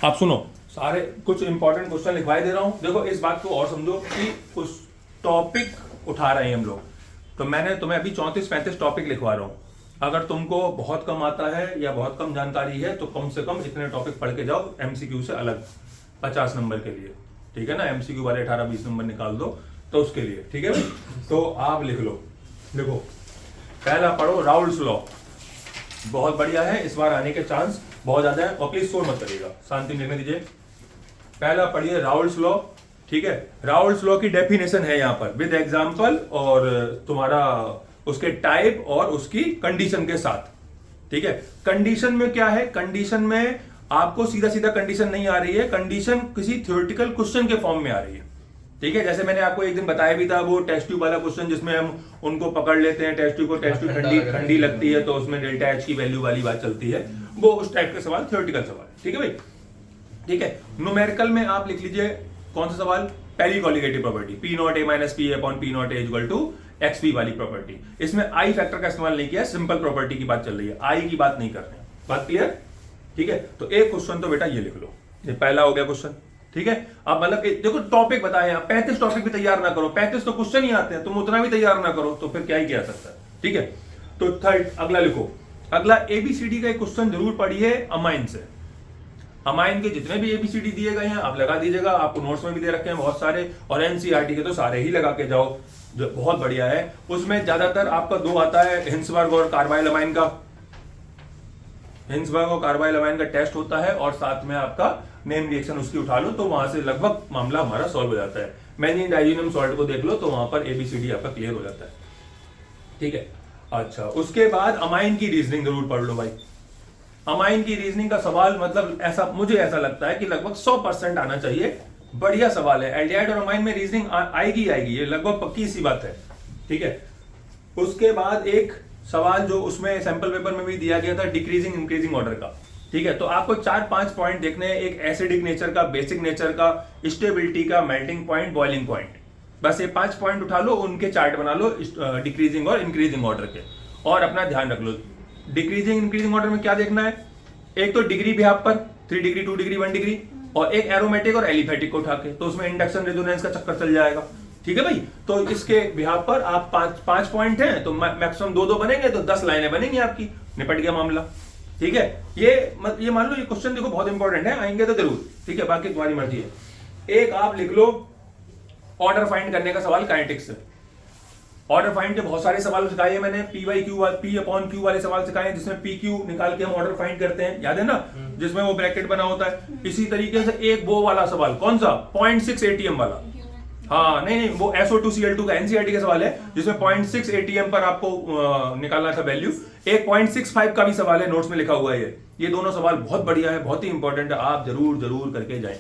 आप सुनो, सारे कुछ इंपॉर्टेंट क्वेश्चन लिखवाई दे रहा हूं। देखो इस बात को और समझो कि कुछ टॉपिक उठा रहे हैं हम लोग, तो मैंने तुम्हें अभी 34-35 टॉपिक लिखवा रहा हूं। अगर तुमको बहुत कम आता है या बहुत कम जानकारी है तो कम से कम इतने टॉपिक पढ़ के जाओ एमसीक्यू से अलग 50 नंबर के लिए, ठीक है ना। एमसीक्यू वाले 18-20 नंबर निकाल दो तो उसके लिए, ठीक है भाई। तो आप लिख लो, देखो पहला पढ़ो राउल्स लॉ, बहुत बढ़िया है, इस बार आने के चांस बहुत ज्यादा है। और प्लीज शोर मत करिएगा, शांति लिखने दीजिए। पहला पढ़िए राउल्स लॉ, ठीक है। राउल्स लॉ की डेफिनेशन है यहाँ पर विद एग्जांपल और तुम्हारा उसके टाइप और उसकी कंडीशन के साथ, ठीक है। कंडीशन में क्या है, कंडीशन में आपको सीधा सीधा कंडीशन नहीं आ रही है, कंडीशन किसी थ्योरेटिकल क्वेश्चन के फॉर्म में आ रही है, ठीक है। जैसे मैंने आपको एक दिन बताया भी था वो टेस्ट ट्यूब वाला क्वेश्चन जिसमें हम उनको पकड़ लेते हैं, टेस्ट ट्यूब ठंडी लगती है तो उसमें डेल्टा एच की वैल्यू वाली बात चलती है, वो उस टाइप के सवाल थ्योरेटिकल सवाल, ठीक है भाई, ठीक है। न्यूमेरिकल में आप लिख लीजिए कौन सा सवाल, पहली colligative property P naught A minus P upon P naught A equal to X P वाली प्रॉपर्टी। इसमें आई फैक्टर का इस्तेमाल नहीं किया, सिंपल प्रॉपर्टी की बात चल रही है, आई की बात नहीं कर रहे हैं, बात क्लियर, ठीक है। तो एक क्वेश्चन तो बेटा ये लिख लो, ये पहला हो गया क्वेश्चन, ठीक है। अब मतलब देखो टॉपिक बताए, 35 टॉपिक भी तैयार ना करो, 35 तो क्वेश्चन ही आते हैं, तुम उतना भी तैयार ना करो तो फिर क्या ही किया सकता है, ठीक है। तो थर्ड अगला लिखो, अगला एबीसीडी का एक क्वेश्चन जरूर पढ़िए अमाइन से। अमाइन के जितने भी एबीसीडी दिए गए हैं आप लगा दीजिएगा, आपको नोट्स में भी दे रखे हैं बहुत सारे, और एनसीईआरटी के तो सारे ही लगा के जाओ, जो बहुत बढ़िया है। उसमें ज्यादातर आपका दो आता है, हिंसबर्ग और कार्बाइल अमाइन का, हिंसबर्ग और कार्बाइल अमाइन का टेस्ट होता है, और साथ में आपका नेम रिएक्शन उसकी उठा लो तो वहां से लगभग मामला हमारा सॉल्व हो जाता है। मैंने डाइजिनम सॉल्ट को देख लो तो वहां पर एबीसीडी आपका क्लियर हो जाता है, ठीक है। अच्छा, उसके बाद अमाइन की रीजनिंग जरूर पढ़ लो भाई। अमाइन की रीजनिंग का सवाल मतलब ऐसा मुझे ऐसा लगता है कि लगभग 100% आना चाहिए, बढ़िया सवाल है। एल्डिहाइड और अमाइन में रीजनिंग आएगी, ये लगभग पक्की सी बात है, ठीक है। उसके बाद एक सवाल जो उसमें सैंपल पेपर में भी दिया गया था डिक्रीजिंग इंक्रीजिंग ऑर्डर का, ठीक है। तो आपको 4-5 पॉइंट देखने हैं, एक एसिडिक नेचर का, बेसिक नेचर का, स्टेबिलिटी का, मेल्टिंग पॉइंट, बॉइलिंग पॉइंट, बस ये 5 पॉइंट उठा लो, उनके चार्ट बना लो डिक्रीजिंग और इंक्रीजिंग ऑर्डर के, और अपना ध्यान रख लो डिक्रीजिंग इंक्रीजिंग ऑर्डर में क्या देखना है, एक तो डिग्री बिहाफ पर 3 डिग्री 2 डिग्री 1 डिग्री, और एक एरोमेटिक और एलिफेटिक को उठा के, तो उसमें इंडक्शन रेजोनेंस का चक्कर चल जाएगा, ठीक है भाई। तो इसके बिहाफ पर आप 5 पॉइंट हैं तो मैक्सिमम 2-2 बनेंगे तो 10 लाइनें बनेंगी आपकी, निपट गया मामला, ठीक है। ये मान लो ये क्वेश्चन देखो बहुत इंपॉर्टेंट है, आएंगे तो जरूर, ठीक है, बाकी तुम्हारी मर्जी है। एक आप लिख लो ऑर्डर फाइंड करने का सवाल काइनेटिक्स से। ऑर्डर फाइंड के बहुत सारे सवाल सिखाए हैं मैंने, पी अपॉन क्यू वाले सवाल सिखाए हैं जिसमें पी क्यू निकाल के हम ऑर्डर फाइंड करते हैं, याद है ना, जिसमें वो ब्रैकेट बना होता है। इसी तरीके से एक वो वाला सवाल कौन सा 0.6 एटीएम वाला, हाँ नहीं वो SO2Cl2 का एनसीईआरटी का सवाल है जिसमें 0.6 एटीएम पर आपको निकालना था वैल्यू। एक 0.65 का भी सवाल है, नोट्स में लिखा हुआ है ये दोनों सवाल बहुत बढ़िया है, बहुत ही इंपॉर्टेंट है, आप जरूर करके जाएं,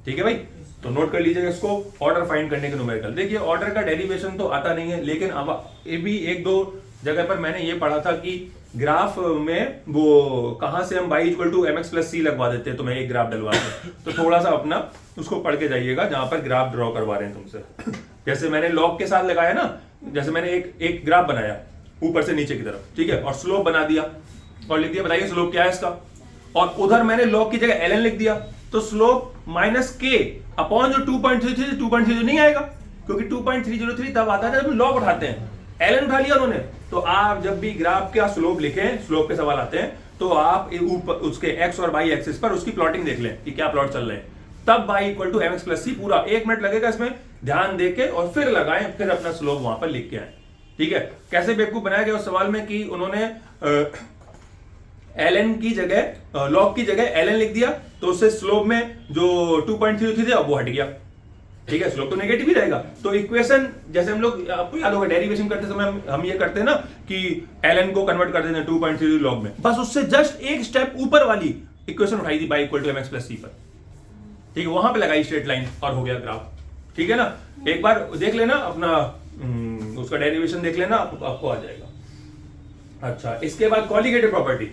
ठीक है भाई। तो नोट कर लीजिएगा इसको, ऑर्डर फाइंड करने के न्यूमेरिकल। देखिए ऑर्डर का डेरिवेशन तो आता नहीं है, लेकिन अब ये भी 1-2 जगह पर मैंने ये पढ़ा था कि ग्राफ में वो कहां से हम y equal to mx plus c लगवा देते हैं तुम्हें एक ग्राफ डलवा के, तो थोड़ा सा अपना उसको पढ़ के जाइएगा जहां पर ग्राफ ड्रॉ करवा रहे हैं तुमसे। जैसे मैंने लॉग के साथ लगाया ना, जैसे मैंने एक ग्राफ बनाया ऊपर से नीचे की तरफ, ठीक है, और स्लोप बना दिया और लिख दिया बताइए स्लोप क्या है इसका, और उधर मैंने लॉग की जगह ln लिख दिया, तो स्लोप माइनस के अपॉन जो 2.33 नहीं आएगा, क्योंकि 2.303 तब आता है जब लॉग उठाते हैं, एलन उठा लिया उन्होंने। तो आप जब भी ग्राफ का स्लोप लिखें, स्लोप के सवाल आते हैं, तो आप ऊपर उसके एक्स और वाई एक्सिस पर उसकी प्लॉटिंग देख लें कि क्या प्लॉट चल रहे हैं, तब y equal to mx plus c पूरा 1 मिनट लगेगा इसमें ध्यान देके, और फिर लगाएं, फिर अपना स्लोप वहां पर लिख के आए, ठीक है। कैसे बेवकूफ बनाया गया उस सवाल में कि उन्होंने ln की जगह लॉग की जगह ln लिख दिया, तो उससे स्लोप में जो 2.33 थे वो हट गया, ठीक है, स्लोप तो नेगेटिव ही रहेगा। तो इक्वेशन जैसे हम लोग, आपको याद होगा डेरिवेशन करते समय हम ये करते हैं ना कि ln को कन्वर्ट कर देते हैं 2.33 लॉग में, बस उससे जस्ट एक स्टेप ऊपर वाली इक्वेशन उठाई थी y equal to mx plus c पर, ठीक है, वहां पे लगाई स्ट्रेट लाइन और हो गया ग्राफ, ठीक है ना। एक बार देख लेना अपना उसका डेरिवेशन देख लेना, आपको आ जाएगा। अच्छा, इसके बाद कॉलिगेटिव प्रॉपर्टी।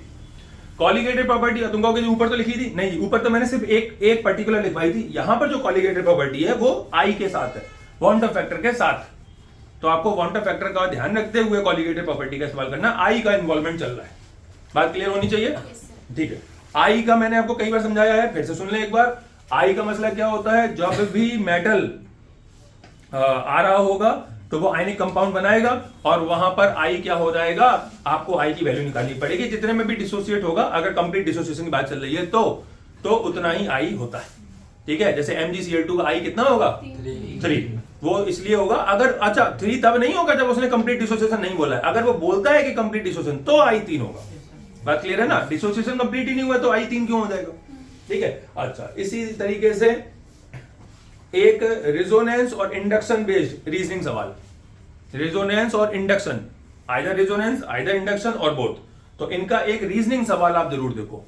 कॉलिगेटिव प्रॉपर्टी तुम कहोगे ऊपर तो लिखी थी, नहीं ऊपर तो मैंने सिर्फ एक पर्टिकुलर लिखवाई थी, यहां पर जो कॉलिगेटिव प्रॉपर्टी है वो आई के साथ है, वांट ऑफ फैक्टर के साथ। तो आपको वांट ऑफ फैक्टर का ध्यान रखते हुए कॉलिगेटिव प्रॉपर्टी का इस्तेमाल करना, आई का इन्वॉल्वमेंट चल रहा है, बात क्लियर होनी चाहिए, ठीक है। आई का मैंने आपको कई बार समझाया है, फिर से सुन ले एक बार। आई का मसला क्या होता है, जब भी मेटल आ रहा होगा तो वो आयनिक कंपाउंड बनाएगा और वहां पर आई क्या हो जाएगा, आपको आई की वैल्यू निकालनी पड़ेगी। जितने में भी डिसोसिएट होगा, अगर कंप्लीट डिसोसिएशन की बात चल रही है तो उतना ही आई होता है। ठीक है, जैसे MgCl2 का आई कितना होगा 3। वो इसलिए होगा अगर, अच्छा 3 तब नहीं होगा जब उसने कंप्लीट डिसोसिएशन नहीं बोला है। अगर वो बोलता है कि कंप्लीट डिसोसिएशन तो आई 3 होगा। बात क्लियर है ना, डिसोसिएशन कंप्लीट ही नहीं हुआ तो आई 3 क्यों हो जाएगा। ठीक है, अच्छा इसी तरीके से एक रेजोनेंस और इंडक्शन बेस्ड रीजनिंग सवाल, रेजोनेंस और induction, either resonance either induction और बोथ, तो इनका एक रीजनिंग सवाल आप जरूर देखो।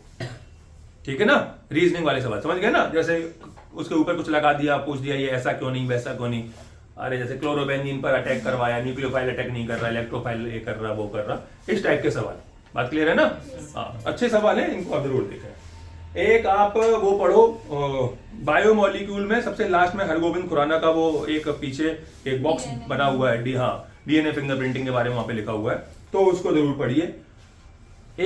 ठीक है ना, रीजनिंग वाले सवाल समझ गए ना, जैसे उसके ऊपर कुछ लगा दिया, पूछ दिया ये ऐसा क्यों नहीं वैसा क्यों नहीं। अरे जैसे क्लोरोबेंजीन पर अटैक करवाया, न्यूक्लियोफाइल अटैक नहीं कर रहा, इलेक्ट्रोफाइल ये कर रहा वो कर रहा, इस टाइप के सवाल। बात क्लियर है ना, हाँ अच्छे सवाल है, इनको आप जरूर देखें। एक आप वो पढ़ो बायोमोलिक्यूल में सबसे लास्ट में हरगोविंद खुराना का वो एक पीछे एक बॉक्स बना हुआ है, डीएनए फिंगरप्रिंटिंग के बारे में वहां पे लिखा हुआ है, तो उसको जरूर पढ़िए।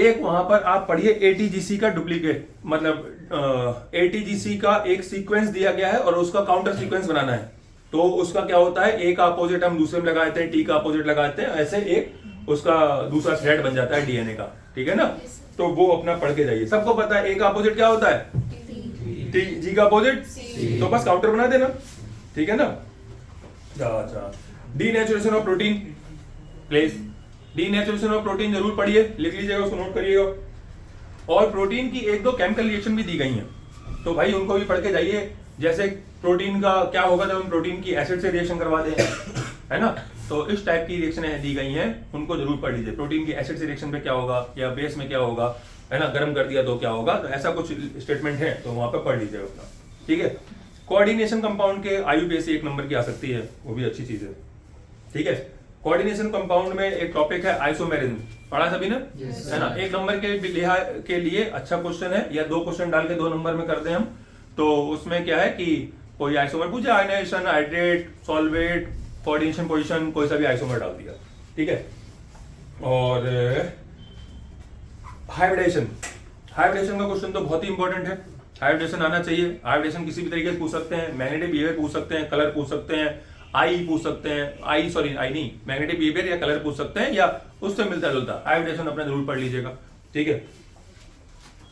एक वहां पर आप पढ़िए एटीजीसी का डुप्लीकेट, मतलब एटीजीसी का एक सीक्वेंस दिया गया है और उसका काउंटर सीक्वेंस बनाना है। तो उसका क्या होता है, ए का अपोजिट हम दूसरे में लगा देते हैं, टी का अपोजिट लगाते हैं, ऐसे एक उसका दूसरा थ्रेड बन जाता है डीएनए का। ठीक है ना, तो वो अपना पढ़ के जाइए। सबको पता है ए का अपोजिट क्या होता है, टी, जी का अपोजिट सी, तो बस काउंटर बना देना। ठीक है ना, अच्छा denaturation of protein, please denaturation of protein जरूर पढ़िए, लिख लीजिएगा, उसको नोट करिएगा। और प्रोटीन की एक दो केमिकल रिएक्शन भी दी गई हैं, तो भाई उनको भी पढ़ के जाइए। जैसे प्रोटीन का क्या होगा जब हम प्रोटीन की एसिड से रिएक्शन करवा दें, है ना, तो इस टाइप की रिएक्शन दी गई हैं, उनको जरूर पढ़ लीजिए। प्रोटीन की एसिड से रिएक्शन पे क्या होगा या बेस में क्या होगा, है ना, गर्म कर दिया तो क्या होगा, तो ऐसा कुछ स्टेटमेंट है तो वहां पर पढ़ लीजिए अपना। ठीक है, कोऑर्डिनेशन कंपाउंड के IUPAC 1 नंबर की आ सकती है, वो भी अच्छी चीज है। ठीक है, कोऑर्डिनेशन कंपाउंड में एक टॉपिक है आइसोमेरिज्म, पढ़ा सभी ने, है ना, 1 नंबर के लिए अच्छा क्वेश्चन है, या 2 क्वेश्चन डाल के 2 नंबर में कर दें हम, तो उसमें क्या है कि कोई आइसोमर पूछे, ionisation, hydrate, solvate, coordination position, कोई सा भी आइसोमर डाल दिया। ठीक है, और हाइब्रिडेशन, हाइब्रिडेशन का क्वेश्चन तो बहुत ही इंपॉर्टेंट है, हाइब्रिडेशन आना चाहिए। हाइब्रिडेशन किसी भी तरीके से पूछ सकते हैं, मैग्नेटिक बिहेवियर पूछ सकते हैं, कलर पूछ सकते हैं, आई पूछ सकते हैं, आई नहीं, मैग्नेटिक बिहेवियर या कलर पूछ सकते हैं, या उससे मिलता जुलता। हाइब्रिडेशन अपना जरूर पढ़ लीजिएगा। ठीक है,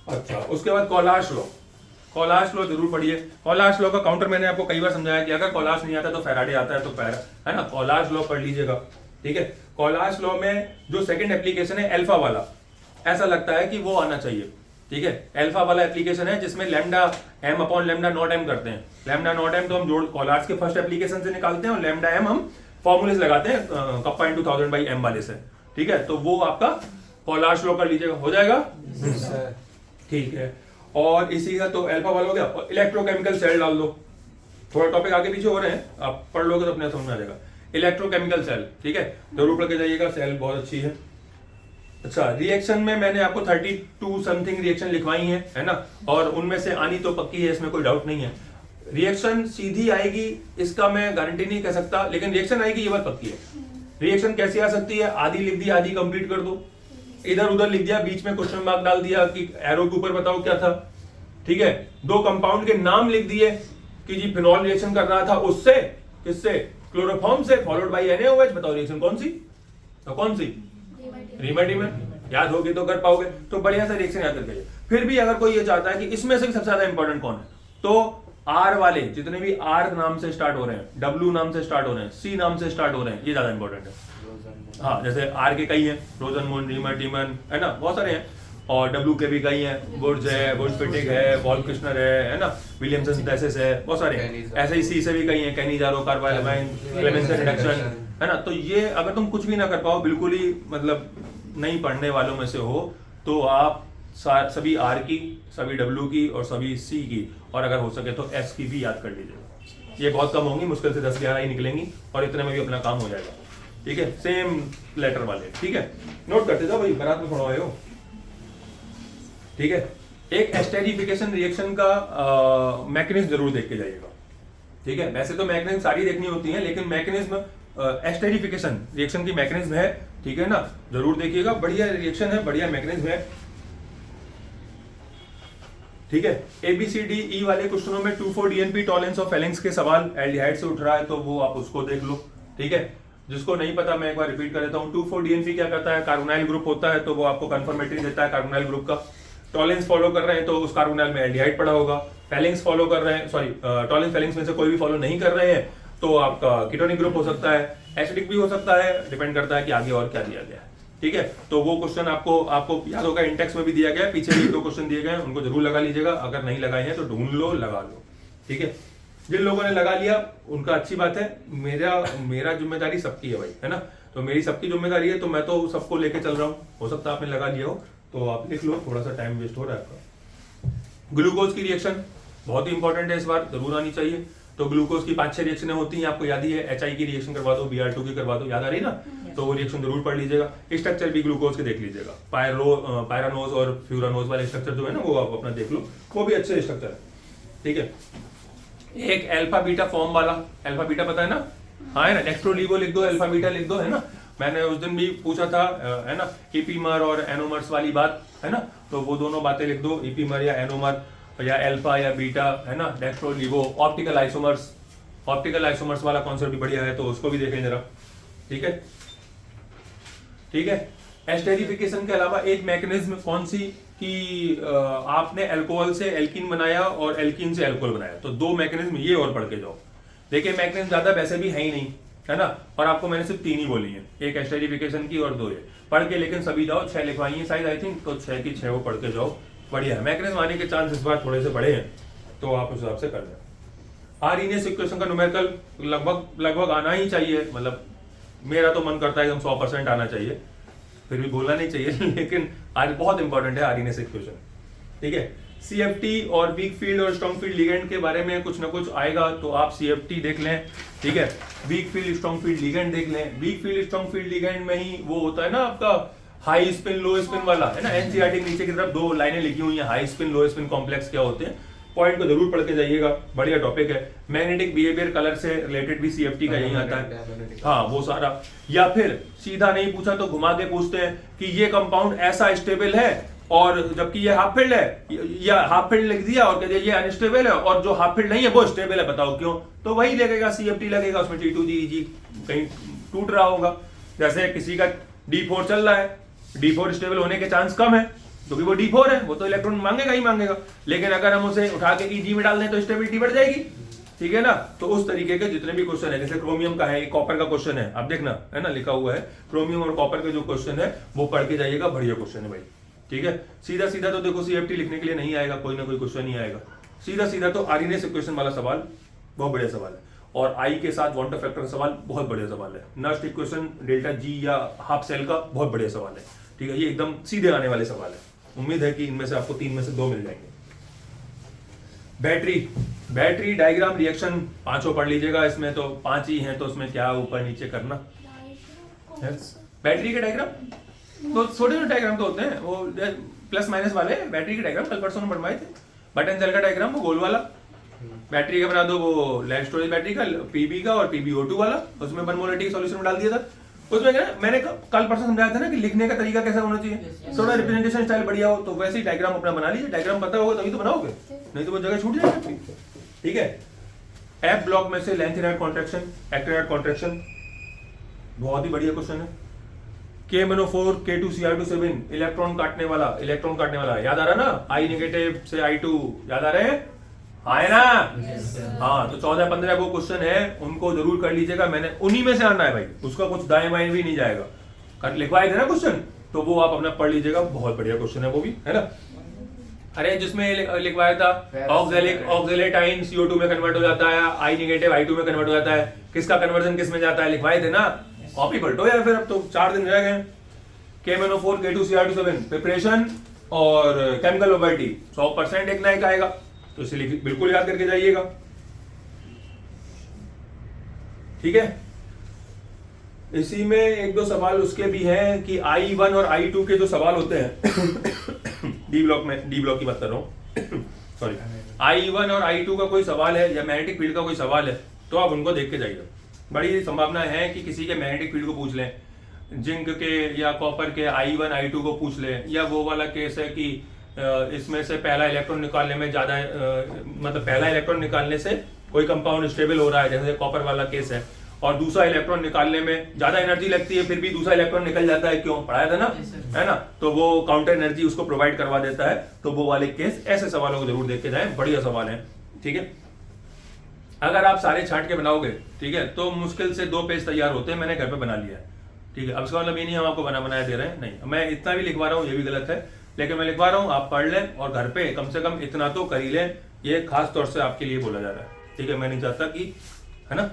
अच्छा उसके बाद कोलाश लॉ, कोलाश लॉ जरूर पढ़िए। कोलाश लॉ का काउंटर मैंने आपको कई बार समझाया कि अगर कोलाश नहीं आता तो फैराडे आता है, तो है ना, कोलाश लॉ पढ़ लीजिएगा। ठीक है, कोलाश लॉ में जो सेकंड एप्लीकेशन है अल्फा वाला, ऐसा लगता है कि वो आना चाहिए। ठीक है, अल्फा वाला एप्लीकेशन है जिसमें lambda m upon lambda naught m करते हैं। लैम्डा नॉट m तो हम जोड़ कोलाश के फर्स्ट एप्लीकेशन से निकालते हैं, और लैम्डा m हम फॉर्मूले लगाते हैं कप्पा इनटू 1000/m वाले से। ठीक है, तो वो आपका कोलाश लॉ कर लीजिएगा, हो जाएगा। ठीक है, और इसी का तो अल्फा वाला हो गया। और इलेक्ट्रोकेमिकल सेल डाल दो, थोड़ा टॉपिक आगे पीछे हो रहे हैं, आप पढ़ लोगे तो अपने समझ में आ जाएगा। इलेक्ट्रोकेमिकल सेल, ठीक है, जरूर पढ़ के जाइएगा, सेल बहुत अच्छी है। अच्छा, रिएक्शन में मैंने आपको 32 समथिंग रिएक्शन लिखवाई है ना, और उनमें से आनी तो पक्की है, इसमें कोई डाउट नहीं है। रिएक्शन सीधी आएगी इसका मैं गारंटी नहीं कह सकता, लेकिन रिएक्शन आएगी ये बात पक्की है। रिएक्शन कैसे आ सकती है, आधी लिख दी आधी कंप्लीट कर दो, इधर उधर लिख दिया, बीच में क्वेश्चन मार्क डाल दिया कि एरो के ऊपर बताओ क्या था। ठीक है, 2 कंपाउंड के नाम लिख दिए कि जी फिनॉल रिएक्शन कर रहा था उससे, किससे, क्लोरोफॉर्म से, फॉलोड बाय NaOH, बताओ रिएक्शन कौन सी, तो कौन सी, रीमेडिमेंट। याद होगी तो कर पाओगे, तो बढ़िया सा रिएक्शन याद करके। फिर भी अगर कोई ये चाहता है कि इसमें से सबसे ज्यादा इंपॉर्टेंट कौन है, तो R वाले जितने भी R नाम से स्टार्ट हो रहे हैं, W नाम से स्टार्ट हो रहे हैं, C नाम से स्टार्ट हो रहे हैं, ये ज्यादा इंपॉर्टेंट है। हाँ, जैसे R के कई हैं, रोजनमून, रीमेडिमन, है ना, बहुत सारे हैं, और W के भी कई हैं, वुड्स है, वुड्सपिटिक है, वॉल कृष्णर है ना, विलियमसन सिंथेसिस है, बहुत सारे हैं। ऐसे ही C से भी कई हैं, कैनिजारो, कार्बाइलमाइन, क्लेमेंसन रिडक्शन, है ना। तो ये अगर तुम कुछ भी ना कर पाओ, बिल्कुल ही मतलब नहीं पढ़ने वालों में से हो, तो आप सभी R की, सभी W की और सभी C की, और अगर हो सके तो S की भी याद कर लीजिएगा। ये बहुत कम होंगी, मुश्किल से 10-11 ही निकलेंगी, और इतने में भी अपना काम हो जाएगा। ठीक है, सेम लेटर वाले, ठीक है, नोट करते जाओ भाई, बारात में पढ़वाए हो। ठीक है, एक एस्टेरिफिकेशन रिएक्शन का मैकेनिज्म जरूर देख के जाइएगा। ठीक है, वैसे तो मैकेनिज्म सारी देखनी होती है, लेकिन मैकेनिज्म एस्टेरिफिकेशन रिएक्शन की मैकेनिज्म है, ठीक है ना, जरूर देखिएगा, बढ़िया रिएक्शन है, बढ़िया मैकेनिज्म है। ठीक है। ABCDE वाले क्वेश्चनों में 2,4-DNP टॉलेंस ऑफ फेलिंग्स के सवाल एल्डिहाइड से उठ रहा है, तो वो आप उसको देख लो, ठीक है। जिसको नहीं पता मैं एक बार रिपीट कर देता हूँ। 2,4-DNP क्या करता है, कार्बोनाइल ग्रुप होता है, तो वो आपको कंफर्मेटरी देता है कार्बोनाइल ग्रुप का। टॉलेंस फॉलो कर रहे हैं तो उस कार्बोनाइल में एल्डिहाइड पड़ा होगा। फेलिंग्स फॉलो कर रहे हैं, सॉरी टॉलेंस फेलिंग्स में से कोई भी फॉलो नहीं कर रहे हैं तो आपका कीटोनिक ग्रुप हो सकता है, एसिडिक भी हो सकता है, डिपेंड करता है कि आगे और क्या दिया गया है, ठीक है। तो वो क्वेश्चन आपको याद होगा, इंडेक्स में भी दिया गया है, पीछे भी 2 क्वेश्चन दिए गए हैं, उनको जरूर लगा लीजिएगा। अगर नहीं लगाए हैं तो ढूंढ लो, लगा लो, ठीक है। जिन लोगों ने लगा लिया उनका अच्छी बात है, मेरा जिम्मेदारी सबकी है भाई, है ना। तो मेरी सबकी जिम्मेदारी है, तो मैं तो सबको लेके चल रहा हूँ। हो सकता है आपने लगा लिया हो, तो आप लिख लो, थोड़ा सा टाइम वेस्ट हो रहा है आपका। ग्लूकोज की रिएक्शन बहुत ही इंपॉर्टेंट है, इस बार जरूर आनी चाहिए। तो ग्लूकोज की 5-6 रिएक्शनें होती हैं, आपको याद ही है। HI की रिएक्शन करवा दो, Br2 की करवा दो, याद आ रही ना। तो वो रिएक्शन जरूर पढ़ लीजिएगा। स्ट्रक्चर भी ग्लूकोज के देख लीजिएगा, पायरानोज और फ्यूरानोज वाले स्ट्रक्चर जो है ना, वो आप अपना देख लो, वो भी अच्छे स्ट्रक्चर है, ठीक है। एक अल्फा बीटा फॉर्म वाला, अल्फा बीटा पता है ना, हाँ है ना, डेक्स्ट्रोलीवो लिख दो, अल्फा बीटा लिख दो, है ना। मैंने उस दिन भी पूछा था, है ना, ईपीमर और एनोमर्स वाली बात, है ना। तो वो दोनों बातें लिख दो, ईपीमर या एनोमर या अल्फा या बीटा, है ना, डेक्स्ट्रोलीवो। ऑप्टिकल आइसोमर्स वाला कॉन्सेप्ट भी बढ़िया है, तो उसको भी देखें जरा, ठीक है, ठीक है। एस्टेरिफिकेशन के अलावा एक मैकेनिज्म कौन सी कि आपने अल्कोहल से एल्कीन बनाया और एल्कीन से अल्कोहल बनाया, तो 2 मैकेनिज्म ये और पढ़ के जाओ। देखिए मैकेनिज्म ज्यादा वैसे भी है ही नहीं, है ना, और आपको मैंने सिर्फ 3 ही बोली है, एक एस्टेरिफिकेशन की और 2 ये पढ़ के, लेकिन सभी जाओ। 6 लिखवाई है शायद, आई थिंक, तो 6 की 6 वो पढ़ के जाओ, बढ़िया है। मैकेनिज्म आने के चांस इस बार थोड़े से बड़े हैं, तो आप उस हिसाब से कर लें। आरएनएस इक्वेशन का न्यूमेरिकल लगभग आना ही चाहिए, मतलब मेरा तो मन करता है एकदम 100% आना चाहिए, फिर भी बोलना नहीं चाहिए लेकिन आज बहुत इंपॉर्टेंट है आरएनएस इक्वेशन, ठीक है। CFT और वीक फील्ड और स्ट्रॉन्ग फील्ड लिगेंड के बारे में कुछ ना कुछ आएगा, तो आप CFT देख लें, ठीक है। Weak field strong field ligand देख लें। Weak field strong field ligand में ही वो होता है ना आपका हाई स्पिन लो स्पिन वाला, है ना। एनसीईआरटी नीचे की तरफ 2 लाइनें लिखी हुई हैं, हाई स्पिन लो स्पिन कॉम्प्लेक्स क्या होते हैं, पॉइंट को जरूर पढ़ के जाइएगा, बढ़िया टॉपिक है। मैग्नेटिक बिहेवियर कलर से रिलेटेड भी CFT का यही आता है, हाँ वो सारा। या फिर सीधा नहीं पूछा तो घुमा के पूछते हैं कि ये कंपाउंड ऐसा स्टेबल है, और जबकि ये हाफ फील्ड है, या हाफ फील्ड लिख दिया और कह दिया ये अनस्टेबल है, और जो हाफ फील्ड नहीं है वो स्टेबल है, बताओ क्यों, तो वही लगेगा CFT लगेगा, उसमें T2G EG कहीं टूट रहा होगा। जैसे किसी का D4 चल रहा है, D4 स्टेबल होने के चांस कम है क्योंकि वो D4 है, वो तो इलेक्ट्रॉन मांगेगा ही मांगेगा, लेकिन अगर हम उसे उठा के EG में डाल दें तो स्टेबिलिटी बढ़ जाएगी, ठीक है ना। तो उस तरीके के जितने भी क्वेश्चन है, जैसे क्रोमियम का है, कॉपर का क्वेश्चन है, आप देखना, है ना, लिखा हुआ है क्रोमियम और कॉपर के जो क्वेश्चन है वो पढ़ के जाइएगा, बढ़िया क्वेश्चन है भाई, ठीक है। सीधा सीधा तो देखो CFT लिखने के लिए नहीं आएगा, कोई ना कोई क्वेश्चन ही आएगा। सीधा सीधा तो आरएनएस इक्वेशन वाला सवाल बहुत बढ़िया सवाल है, और आई के साथ वांटर फैक्टर का सवाल बहुत बढ़िया सवाल है। नस्ट इक्वेशन डेल्टा G या हाफ सेल का बहुत बढ़िया सवाल है, ठीक है। ये एकदम सीधे आने वाले सवाल है, उम्मीद है कि इनमें से आपको 3 में से 2 मिल जाएंगे। बैटरी डायग्राम रिएक्शन 5 पढ़ लीजिएगा, इसमें तो 5 ही हैं, तो उसमें क्या ऊपर नीचे करना। बैटरी के डायग्राम तो छोटे छोटे डायग्राम तो होते हैं, वो प्लस माइनस वाले बैटरी के डायग्राम कल परसों में बनवाए थे। बटन सेल का डायग्राम वो गोल वाला, बैटरी का बना दो वो लैंड स्टोरेज बैटरी का PB का और PbO2 वाला, उसमें 1 मोलर टी सॉल्यूशन में डाल दिया था। उसमें क्या मैंने कल परसों समझाया था ना कि लिखने का तरीका कैसा होना चाहिए, थोड़ा रिप्रेजेंटेशन स्टाइल बढ़िया हो, तो वैसे ही डायग्राम अपना बना लीजिए। डायग्राम पता होगा तभी तो बनाओगे, नहीं तो वो जगह छूट जाएगी, ठीक है। F ब्लॉक में से लेंथ कॉन्ट्रैक्शन, एक्टिन कॉन्ट्रैक्शन बहुत ही बढ़िया क्वेश्चन है। K-4 K2Cr2 इलेक्ट्रॉन काटने वाला याद आ रहा ना, I नेगेटिव से I2 याद आ रहे हैं, हाँ है ना, हाँ। तो 14-15 वो क्वेश्चन है, उनको जरूर कर लीजिएगा, मैंने उन्हीं में से आना है भाई, उसका कुछ दाएं बाएं भी नहीं जाएगा, कर लिखवाए थे ना क्वेश्चन, तो वो आप अपना पढ़ लीजिएगा, बहुत बढ़िया क्वेश्चन है वो भी, है ना। अरे जिसमें लिखवाया था ऑक्सैलेटाइन CO2 में कन्वर्ट हो जाता है, I नेगेटिव I2 में कन्वर्ट हो जाता है, किसका कन्वर्जन किस में जाता है लिखवाए थे ना, कॉपी पलटो यार, फिर अब तो 4 दिन रह गए। K-4 K2Cr2 प्रिपरेशन और केमिकल प्रोपर्टी 100% एक ना एक आएगा, तो इसलिए बिल्कुल याद करके जाइएगा, ठीक है। इसी में 1-2 सवाल उसके भी हैं कि I1 और I2 के जो सवाल होते हैं डी ब्लॉक की बात कर रहा हूँ सॉरी, I1 और I2 का कोई सवाल है या मैग्नेटिक फील्ड का कोई सवाल है, तो आप उनको देख के जाइएगा। बड़ी संभावना है कि किसी के मैग्नेटिक फील्ड को पूछ लें, जिंक के या कॉपर के I1 I2 को पूछ लें, या वो वाला केस है कि इसमें से पहला इलेक्ट्रॉन निकालने में ज्यादा मतलब पहला इलेक्ट्रॉन निकालने से कोई कंपाउंड स्टेबल हो रहा है, जैसे कॉपर वाला केस है, और दूसरा इलेक्ट्रॉन निकालने में ज्यादा एनर्जी लगती है, फिर भी दूसरा इलेक्ट्रॉन निकल जाता है, क्यों पढ़ाया था ना, है ना, तो वो काउंटर एनर्जी उसको प्रोवाइड करवा देता है। तो वो वाले केस, ऐसे सवालों को जरूर देख के जाएं, बढ़िया सवाल है। ठीक है, अगर आप सारे छांट के बनाओगे, ठीक है, तो मुश्किल से 2 पेज तैयार होते हैं, मैंने घर पे बना लिया है। ठीक है, अब इसका मतलब ये नहीं हम आपको बनाया दे रहे हैं, नहीं, मैं इतना भी लिखवा रहा हूँ, ये भी गलत है, लेकिन मैं लिखवा रहा हूँ, आप पढ़ लें और घर पे कम से कम इतना तो कर ही लें, ये खास तौर से आपके लिए बोला जा रहा है। ठीक है, मैं नहीं चाहता कि, है ना,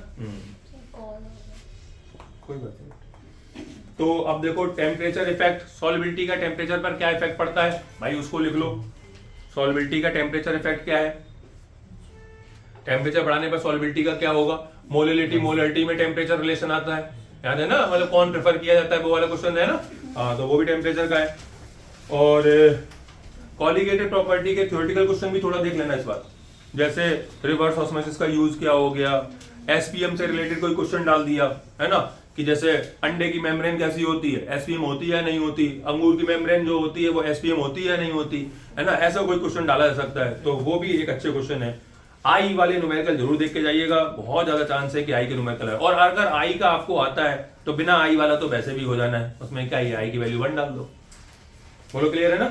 कोई बात नहीं। तो अब देखो टेम्परेचर इफेक्ट, सॉल्युबिलिटी का टेम्परेचर पर क्या इफेक्ट पड़ता है भाई, उसको लिख लो। सॉल्युबिलिटी का टेम्परेचर इफेक्ट क्या है, टेम्परेचर बढ़ाने पर सॉल्युबिलिटी का क्या होगा, मोलरिटी में टेम्परेचर रिलेशन आता है, याद है ना, मतलब कौन प्रेफर किया जाता है, वो वाला क्वेश्चन है ना, हाँ, तो वो भी टेम्परेचर का है। और कॉलिगेटेड प्रॉपर्टी के थ्योरेटिकल क्वेश्चन भी थोड़ा देख लेना इस बार, जैसे रिवर्स ऑस्मोसिस का यूज क्या हो गया, एसपीएम से रिलेटेड कोई क्वेश्चन डाल दिया, है ना, कि जैसे अंडे की मेम्ब्रेन कैसी होती है, एसपीएम होती है या नहीं होती, अंगूर की मेम्ब्रेन जो होती है वो एसपीएम होती है या नहीं होती, है ना, ऐसा कोई क्वेश्चन डाला जा सकता है, तो वो भी एक अच्छे क्वेश्चन है। आई वाले न्यूमेरिकल जरूर देख के जाइएगा, बहुत ज्यादा चांस है कि आई के न्यूमेरिकल है, और अगर आई का आपको आता है तो बिना आई वाला तो वैसे भी हो जाना है, उसमें क्या है, आई की वैल्यू 1 डाल दो। बोलो क्लियर है ना,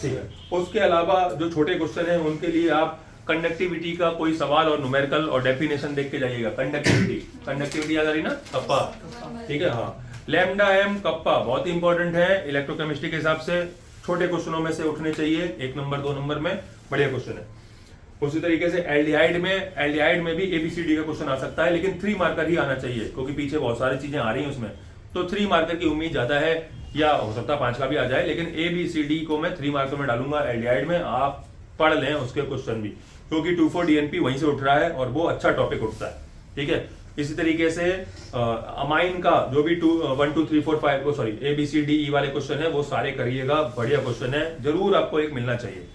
ठीक है। उसके अलावा जो छोटे क्वेश्चन है उनके लिए आप कंडक्टिविटी का कोई सवाल और न्यूमेरिकल और डेफिनेशन देख के जाइएगा। कंडक्टिविटी याद आ रही ना, कप्पा, ठीक है, हाँ, लैम्डा एम कप्पा बहुत ही इंपॉर्टेंट है इलेक्ट्रोकेमिस्ट्री के हिसाब से, छोटे क्वेश्चनों में से उठने चाहिए, 1 नंबर 2 नंबर में बढ़िया क्वेश्चन है। उसी तरीके से एल्डिहाइड में भी एबीसीडी का क्वेश्चन आ सकता है, लेकिन 3 मार्कर ही आना चाहिए, क्योंकि पीछे बहुत सारी चीजें आ रही हैं उसमें, तो 3 मार्कर की उम्मीद ज्यादा है, या हो सकता है 5 का भी आ जाए, लेकिन एबीसीडी को मैं 3 मार्कर में डालूंगा एल्डिहाइड में, आप पढ़ लें उसके क्वेश्चन भी, क्योंकि 24 डीएनपी वहीं से उठ रहा है और वो अच्छा टॉपिक उठता है। ठीक है, इसी तरीके से अमाइन का जो भी 1 2 3 4 5 सॉरी ABCDE वाले क्वेश्चन है वो सारे करिएगा, बढ़िया क्वेश्चन है, जरूर आपको एक मिलना चाहिए।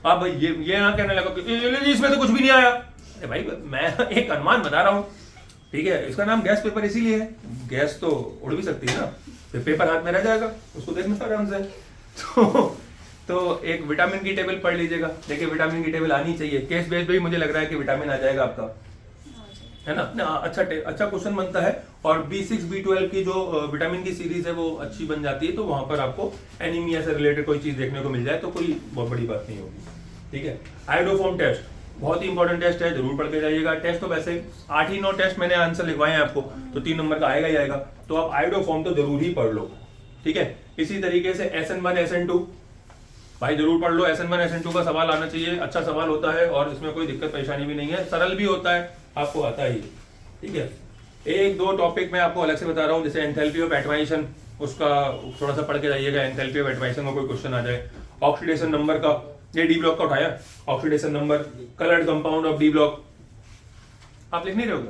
अब ये ना कहने लगा कि इसमें तो कुछ भी नहीं आया, अरे भाई मैं एक अनुमान बता रहा हूँ, ठीक है, इसका नाम गैस पेपर इसीलिए है, गैस तो उड़ भी सकती है ना, फिर पेपर हाथ में रह जाएगा, उसको देखना आराम से। तो एक विटामिन की टेबल पढ़ लीजिएगा, देखिए विटामिन की टेबल आनी चाहिए, केस बेस पे भी मुझे लग रहा है कि विटामिन आ जाएगा आपका, है ना, अच्छा क्वेश्चन बनता है। और B6 B12 की जो विटामिन की सीरीज है वो अच्छी बन जाती है, तो वहां पर आपको एनीमिया से रिलेटेड कोई चीज देखने को मिल जाए तो कोई बहुत बड़ी बात नहीं होगी। ठीक है, आयोडोफॉर्म टेस्ट बहुत ही इंपॉर्टेंट टेस्ट है, जरूर पढ़ के जाइएगा। टेस्ट तो वैसे 8 ही 9 टेस्ट मैंने आंसर लिखवाए हैं आपको, तो 3 नंबर का आएगा ही आएगा, तो आप आयोडोफॉर्म तो जरूर ही पढ़ लो। ठीक है, इसी तरीके से SN1 SN2 भाई जरूर पढ़ लो, SN1 SN2 का सवाल आना चाहिए, अच्छा सवाल होता है और इसमें कोई दिक्कत परेशानी भी नहीं है, सरल भी होता है, आपको आता ही। ठीक है, 1-2 टॉपिक मैं आपको अलग से बता रहा हूँ, जैसे एंथैल्पी ऑफ एटमाइशन, उसका थोड़ा सा पढ़ के जाइएगा, एंथैल्पी ऑफ एटमाइशन का कोई क्वेश्चन आ जाए। ऑक्सीडेशन नंबर का, ये डी ब्लॉक का उठाया, oxidation number, coloured compound of D block, आप लिख नहीं रहे हो?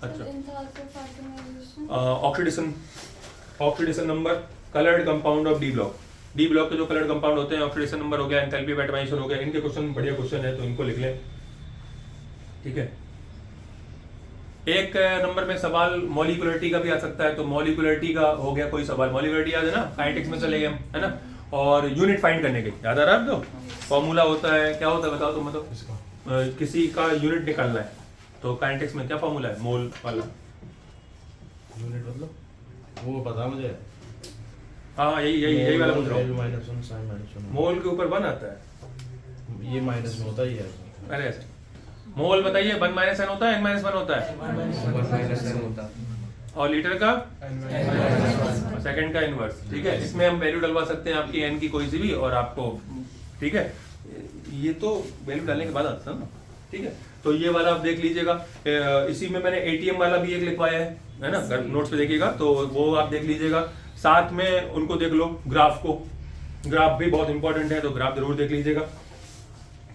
अच्छा, oxidation number, coloured compound of D block, D block के जो कलर्ड कंपाउंड होते हैं, ऑक्सीडेशन नंबर हो गया, एंथैल्पी ऑफ एटमाइशन हो गया, इनके क्वेश्चन बढ़िया क्वेश्चन है, तो इनको लिख लें। ठीक है, 1 नंबर में सवाल मॉलिक्यूलरिटी का भी आ सकता है, तो मॉलिक्यूलरिटी का हो गया कोई सवाल, मॉलिक्यूलरिटी याद है ना, काइनेटिक्स में चले गए हम, है ना, और यूनिट फाइंड करने के याद आ रहा है आपको, फॉर्मूला होता है, क्या होता है बताओ तुम, मतलब किसी का यूनिट निकालना है, तो काइनेटिक्स में क्या फॉर्मूला है, मोल वाला यूनिट, मतलब वो पता मुझे, हाँ यही वाला पूछ रहा हूँ, मोल के ऊपर 1 आता है, ये माइनस में होता ही है, अरे ऐसे मोल बताइए, 1 - n होता है, n - 1 होता है, 1 - n होता है, और लीटर का सेकंड का इनवर्स। ठीक है, इसमें हम वैल्यू डलवा सकते हैं आपकी n की कोई सी भी, और आपको, ठीक है, ये तो वैल्यू डालने के बाद आता है ना। ठीक है, तो ये वाला आप देख लीजिएगा, इसी में मैंने ATM वाला भी एक लिखवाया है ना, नोट्स पे देखिएगा, तो वो आप देख लीजिएगा, साथ में उनको देख लो, ग्राफ को, ग्राफ भी बहुत इंपॉर्टेंट है, तो ग्राफ जरूर देख लीजिएगा।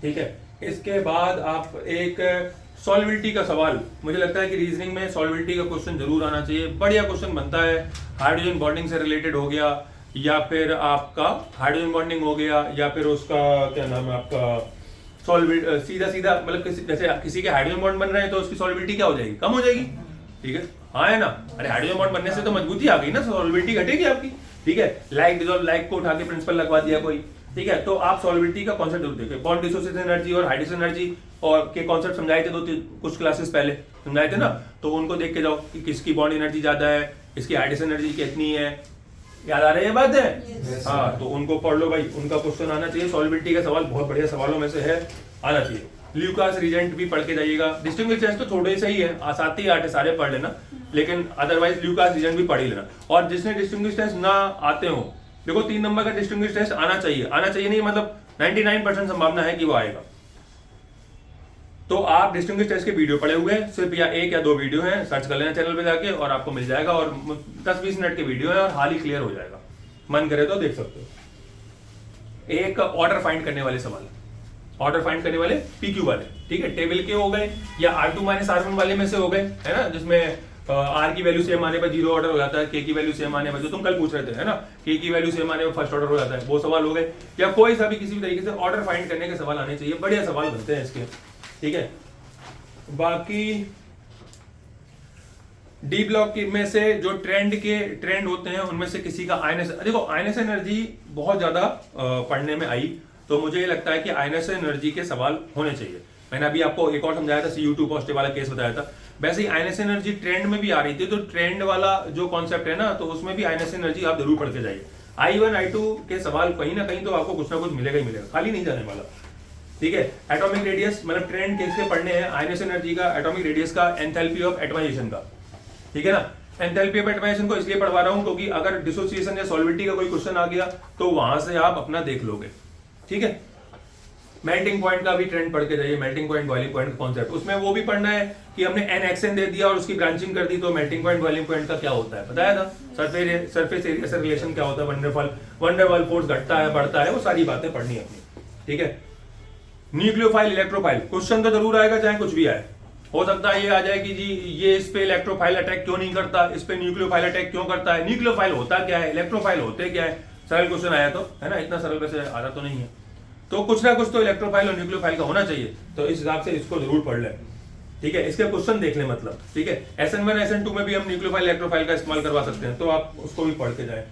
ठीक है, इसके बाद आप एक सॉल्युबिलिटी का सवाल, मुझे लगता है कि रीजनिंग में सॉल्युबिलिटी का क्वेश्चन जरूर आना चाहिए, बढ़िया क्वेश्चन बनता है, हाइड्रोजन बॉन्डिंग से रिलेटेड हो गया, या फिर आपका हाइड्रोजन बॉन्डिंग हो गया, या फिर उसका क्या नाम है आपका सॉल्युबिलिटी, सीधा मतलब जैसे किसी के हाइड्रोजन बॉन्ड बन रहे हैं तो उसकी सॉल्युबिलिटी क्या हो जाएगी, कम हो जाएगी। ठीक है, हाँ है ना, अरे हाइड्रोजन बॉन्ड बनने से तो मजबूती आ गई ना, सॉल्युबिलिटी घटेगी आपकी। ठीक है, लाइक डिसॉल्व लाइक को उठा के प्रिंसिपल लगवा दिया कोई, ठीक है, तो आप सॉल्युबिलिटी का कॉन्सेप्ट जरूर देखिए। बॉन्ड डिसोसिएशन एनर्जी और हाइड्रोजन एनर्जी और के कॉन्सेप्ट समझाए थे कुछ क्लासेस पहले समझाए थे ना, तो उनको देख के जाओ कि किसकी बॉन्ड एनर्जी ज्यादा है, इसकी हाइड्रोजन एनर्जी कितनी है, याद आ रही है बात है? हाँ, तो उनको पढ़ लो भाई, उनका क्वेश्चन आना चाहिए। सॉल्युबिलिटी का सवाल बहुत बढ़िया सवालों में से है, आना चाहिए। ल्यूकास रीजेंट भी पढ़ के जाइएगा। डिस्टिंग्विश्ड टेस्ट तो थोड़े से ही है, 7 ही 8 है, सारे पढ़ लेना, लेकिन अदरवाइज ल्यूकास रीजेंट भी पढ़ ही लेना। और जिसने डिस्टिंग्विश्ड टेस्ट ना आते हो, देखो 3 नंबर का डिस्टिंग्विश्ड टेस्ट आना चाहिए, आना चाहिए नहीं मतलब 99% संभावना है कि वो आएगा। तो आप डिस्टिंग्विश्ड टेस्ट के वीडियो पड़े हुए हैं, सिर्फ या 1 या 2 वीडियो हैं, सर्च कर लेना चैनल पे जाके और आपको मिल जाएगा। और 10-20 मिनट के वीडियो है और हाल ही क्लियर हो जाएगा, मन करे तो देख सकते हो। एक ऑर्डर फाइंड करने वाले सवाल, ऑर्डर फाइंड करने वाले PQ वाले, ठीक है, टेबल के हो गए या R2 - R1 वाले में से हो गए, है ना, जिसमें R की वैल्यू सेम आने पर 0 ऑर्डर हो जाता है, K की वैल्यू सेम आने पर, जो तुम कल पूछ रहे थे, है ना, K की वैल्यू सेम आने पर फर्स्ट ऑर्डर हो जाता है, वो सवाल हो गए। या कोई सा भी किसी भी तरीके से ऑर्डर फाइंड करने के सवाल आने चाहिए, बढ़िया सवाल बनते हैं इसके, ठीक है। बाकी डी ब्लॉक में से जो ट्रेंड होते हैं उनमें से किसी का आयनस, देखो आयनस एनर्जी बहुत ज्यादा पढ़ने में आई, तो मुझे ये लगता है कि आयनस एनर्जी के सवाल होने चाहिए। मैंने अभी आपको एक और समझाया था, Cu2 पॉजिटिव वाला केस बताया था। वैसे ही आयनस एनर्जी ट्रेंड में भी आ रही थी, तो ट्रेंड वाला जो कॉन्सेप्ट है ना, तो उसमें भी आयनस एनर्जी आप जरूर पढ़ के जाइए। I1 I2 के सवाल कहीं ना कहीं तो आपको कुछ ना कुछ मिलेगा ही मिलेगा, खाली नहीं जाने वाला, ठीक है। एटॉमिक रेडियस मतलब ट्रेंड केस के पढ़ने हैं, आयनस एनर्जी का, एटॉमिक रेडियस का, एंथैल्पी ऑफ एटमाइजेशन का, ठीक है ना। एंथैल्पी ऑफ एटमाइजेशन को इसलिए पढ़वा रहा हूं क्योंकि अगर डिसोसिएशन या सॉल्युबिलिटी का कोई क्वेश्चन आ गया तो वहां से आप अपना देख लोगे, ठीक है। मेल्टिंग पॉइंट का भी ट्रेंड पढ़ के जाइए, मेल्टिंग पॉइंट बॉइलिंग पॉइंट का कॉन्सेप्ट, उसमें वो भी पढ़ना है कि हमने NXN दे दिया और उसकी ब्रांचिंग कर दी, तो मेल्टिंग पॉइंट बॉइलिंग पॉइंट का क्या होता है बताया था। सरफेस एरिया से रिलेशन क्या होता है, वंडरवॉल फोर्स घटता है बढ़ता है, वो सारी बातें पढ़नी है अपनी, ठीक है। न्यूक्लियोफाइल इलेक्ट्रोफाइल क्वेश्चन तो जरूर आएगा, चाहे कुछ भी आए। हो सकता है ये आ जाए कि जी ये इस पे इलेक्ट्रोफाइल अटैक क्यों नहीं करता, इस पे न्यूक्लियोफाइल अटैक क्यों करता है, न्यूक्लियोफाइल होता क्या है, इलेक्ट्रोफाइल होते क्या है। सरल क्वेश्चन आया तो, है ना, इतना सरल वैसे आ रहा तो नहीं है, तो कुछ ना कुछ तो इलेक्ट्रोफाइल और न्यूक्लियोफाइल का होना चाहिए, तो इस हिसाब से इसको जरूर पढ़ लें, ठीक है। इसके क्वेश्चन देख लें मतलब, ठीक है। SN1 SN2 में भी हम न्यूक्लियोफाइल इलेक्ट्रोफाइल का इस्तेमाल करवा सकते हैं, तो आप उसको भी पढ़ के जाए,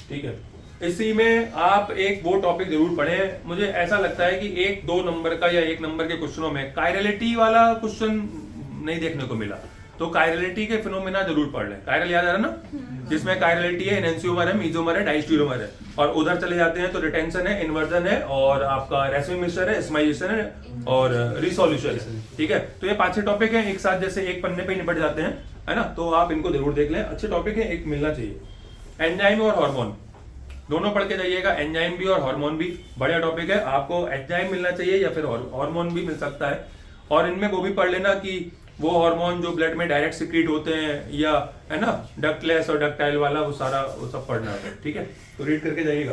ठीक है। इसी में आप एक वो टॉपिक जरूर पढ़ें, मुझे ऐसा लगता है कि 1-2 नंबर का या 1 नंबर के क्वेश्चनों में कायरलिटी वाला क्वेश्चन नहीं देखने को मिला, तो कायरलिटी के फिनोमेना जरूर पढ़ लें। कायरल याद आ रहा ना, जिसमें कायरलिटी है, एनेंशियोमर है, मीजोमर है, डायस्टीरोमर है, और उधर चले जाते हैं तो रिटेंशन है, इन्वर्जन है, और आपका रेसमी मिक्सचर है, स्माइजेशन है, और रिसोल्यूशन है, ठीक है। तो ये 5-6 टॉपिक हैं, एक साथ जैसे एक पन्ने पे निपट जाते हैं, है ना, तो आप इनको जरूर देख लें, अच्छे टॉपिक है, एक मिलना चाहिए। एंजाइम और हार्मोन दोनों पढ़ के जाइएगा, एंजाइम भी और हार्मोन भी बढ़िया टॉपिक है, आपको एंजाइम मिलना चाहिए या फिर हार्मोन भी मिल सकता है। और इनमें वो भी पढ़ लेना कि वो हार्मोन जो ब्लड में डायरेक्ट सिक्रीट होते हैं, या है ना डक्टलेस और डक्टाइल वाला, वो सारा वो सब पढ़ना है, ठीक है, तो रीड करके जाइएगा।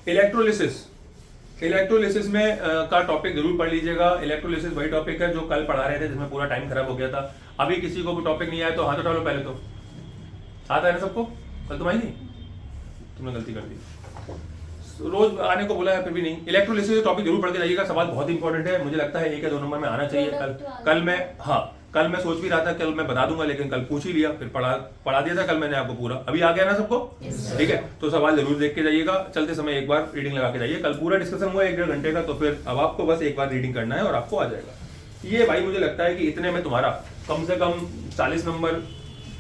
इलेक्ट्रोलिसिस में का टॉपिक जरूर पढ़ लीजिएगा। इलेक्ट्रोलिसिस वही टॉपिक है जो कल पढ़ा रहे थे, जिसमें पूरा टाइम खराब हो गया था। अभी किसी को भी टॉपिक नहीं आया तो हाथ उठा लो, पहले तो हाथ आया ना सबको, कल तुम आई नहीं, तुमने गलती कर दी, रोज आने को बोला है फिर भी नहीं। इलेक्ट्रोलिसिस टॉपिक जरूर पढ़ के जाइएगा, सवाल बहुत इंपॉर्टेंट है, मुझे लगता है 1 या 2 नंबर में आना चाहिए। कल मैं सोच भी रहा था कल मैं बता दूंगा, लेकिन कल पूछ ही लिया, फिर पढ़ा दिया था कल मैंने आपको पूरा। अभी आ गया ना सबको, ठीक है, तो सवाल जरूर देख के जाइएगा, चलते समय एक बार रीडिंग लगा के जाइए। कल पूरा डिस्कशन हुआ 1-1.5 घंटे का, तो फिर अब आपको बस एक बार रीडिंग करना है और आपको आ जाएगा। ये भाई मुझे लगता है कि इतने में तुम्हारा कम से कम 40 नंबर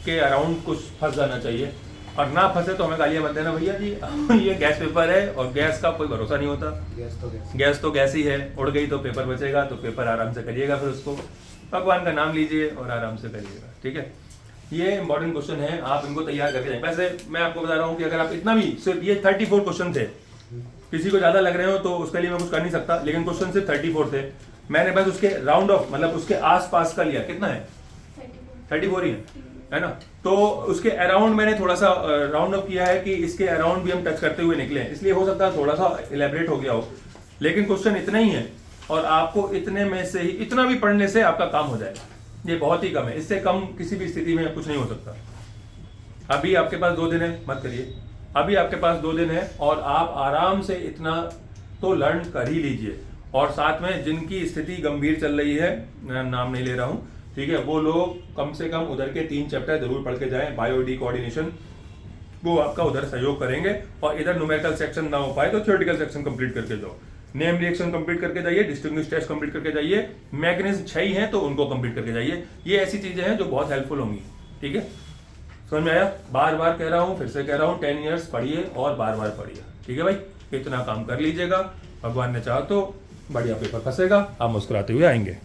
के अराउंड कुछ फंस जाना चाहिए, और ना फंसे तो हमें गालियां मत देना भैया जी ये गैस पेपर है और गैस का कोई भरोसा नहीं होता, गैस तो गैस ही है, उड़ गई तो पेपर बचेगा, तो पेपर आराम से करिएगा, फिर उसको भगवान का नाम लीजिए और आराम से करिएगा, ठीक है। ये इंपॉर्टेंट क्वेश्चन है, आप इनको तैयार करके जाएं। वैसे मैं आपको बता रहा हूँ कि अगर आप इतना भी, सिर्फ ये 34 क्वेश्चन थे, किसी को ज्यादा लग रहे हो तो उसके लिए मैं कुछ कर नहीं सकता, लेकिन क्वेश्चन सिर्फ 34 थे, मैंने बस उसके राउंड ऑफ मतलब उसके आसपास का लिया। कितना है? 34 ही है ना, तो उसके अराउंड मैंने थोड़ा सा राउंड अप किया है कि इसके अराउंड भी हम टच करते हुए निकले, इसलिए हो सकता है थोड़ा सा इलेबरेट हो गया हो, लेकिन क्वेश्चन इतना ही है और आपको इतने में से ही, इतना भी पढ़ने से आपका काम हो जाएगा। ये बहुत ही कम है, इससे कम किसी भी स्थिति में कुछ नहीं हो सकता। अभी आपके पास 2 दिन है, मत करिए, अभी आपके पास 2 दिन है और आप आराम से इतना तो लर्न कर ही लीजिए। और साथ में जिनकी स्थिति गंभीर चल रही है, मैं नाम नहीं ले रहा हूँ, ठीक है, वो लोग कम से कम उधर के 3 चैप्टर जरूर पढ़ के जाएं। बायो डी कोऑर्डिनेशन, वो आपका उधर सहयोग करेंगे। और इधर न्यूमेरिकल सेक्शन ना हो पाए तो थ्योरेटिकल सेक्शन कंप्लीट करके जाओ, नेम रिएक्शन कंप्लीट करके जाइए, डिस्टिंग्विश टेस्ट कंप्लीट करके जाइए, मैकेनिज्म 6 ही हैं तो उनको कंप्लीट करके जाइए। ये ऐसी चीजें हैं जो बहुत हेल्पफुल होंगी। ठीक है, समझ में आया? बार बार कह रहा हूँ, फिर से कह रहा हूँ, 10 ईयर्स पढ़िए और बार बार पढ़िए। ठीक है भाई, इतना काम कर लीजिएगा, भगवान ने चाहा तो बढ़िया पेपर फंसेगा, आप मुस्कुराते हुए आएंगे।